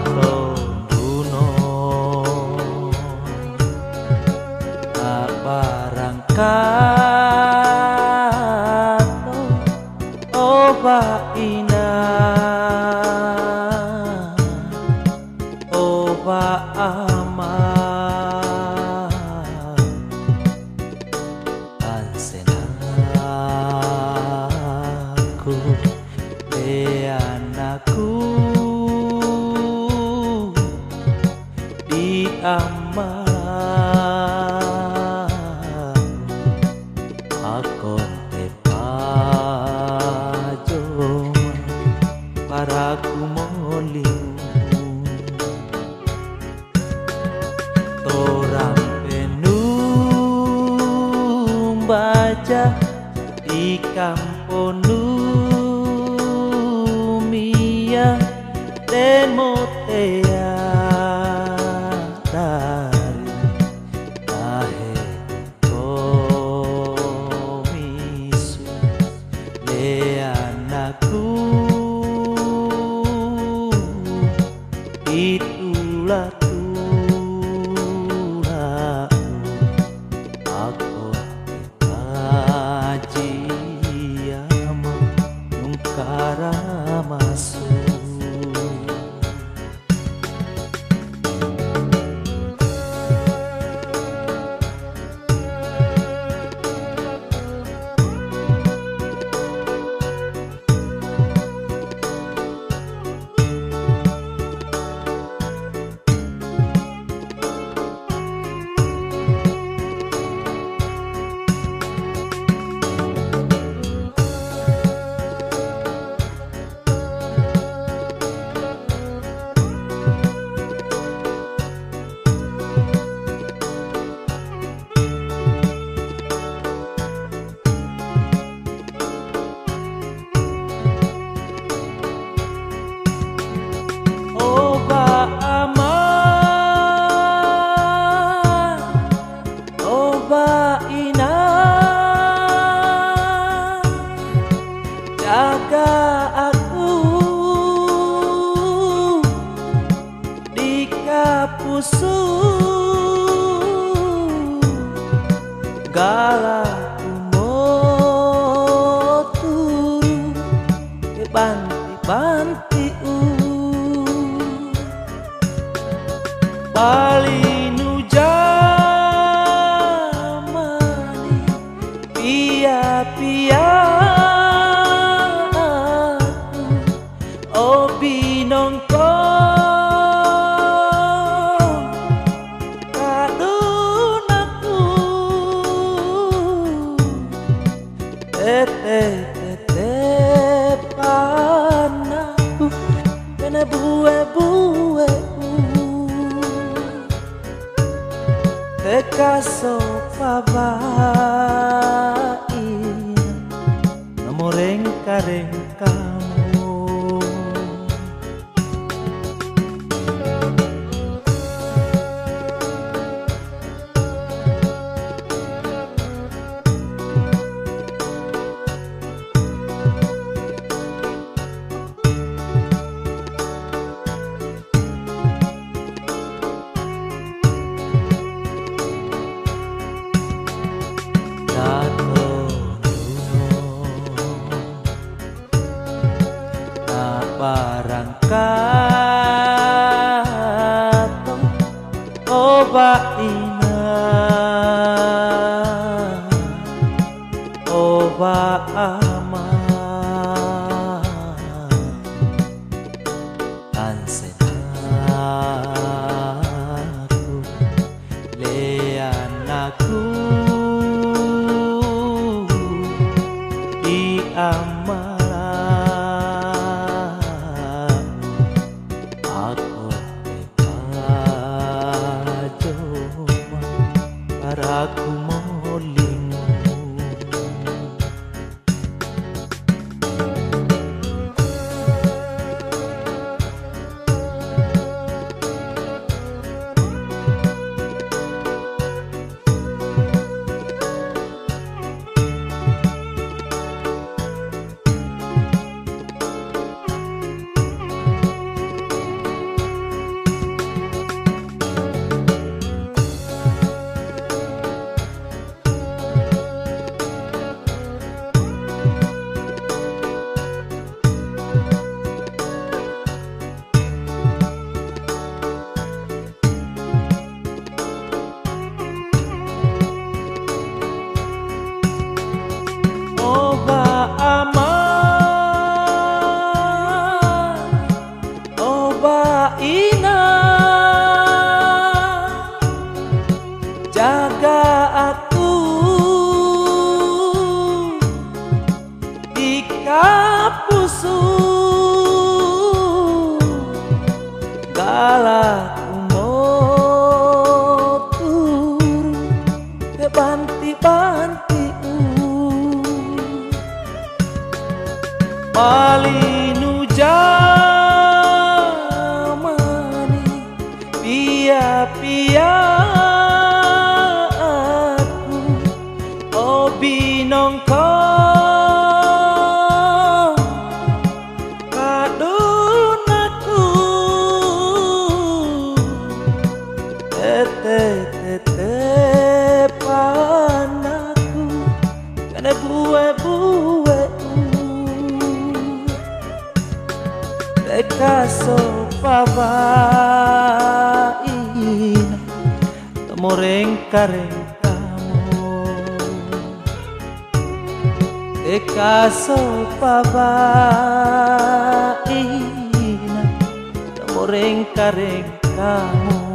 Duno tak barangkat oba ina oba ama ansenaku anakku di ama akon tepajo para kumoliu torang penung baca di kamponu dan motea dari lahir komisu le anakku itulah tulahku aku haji ama nungkara masuk jaga aku di kapusu galaku mau turu ke banti-banti palinu jamani pia-pia binongkong kadunaku tete panaku kena bue-bueku tekaso pabain nomor rengka-rengka barangkat oba ina oba ama ansenaku le anakku di ama aku moling balaku motur ke banti-banti palinu jamani pia-pia aku obi nongkong kadun aku tete panaku kene buwe-buwe Tekaso pabaina tomoreng-kareng kamu Tekaso pabaina tomoreng-kareng kamu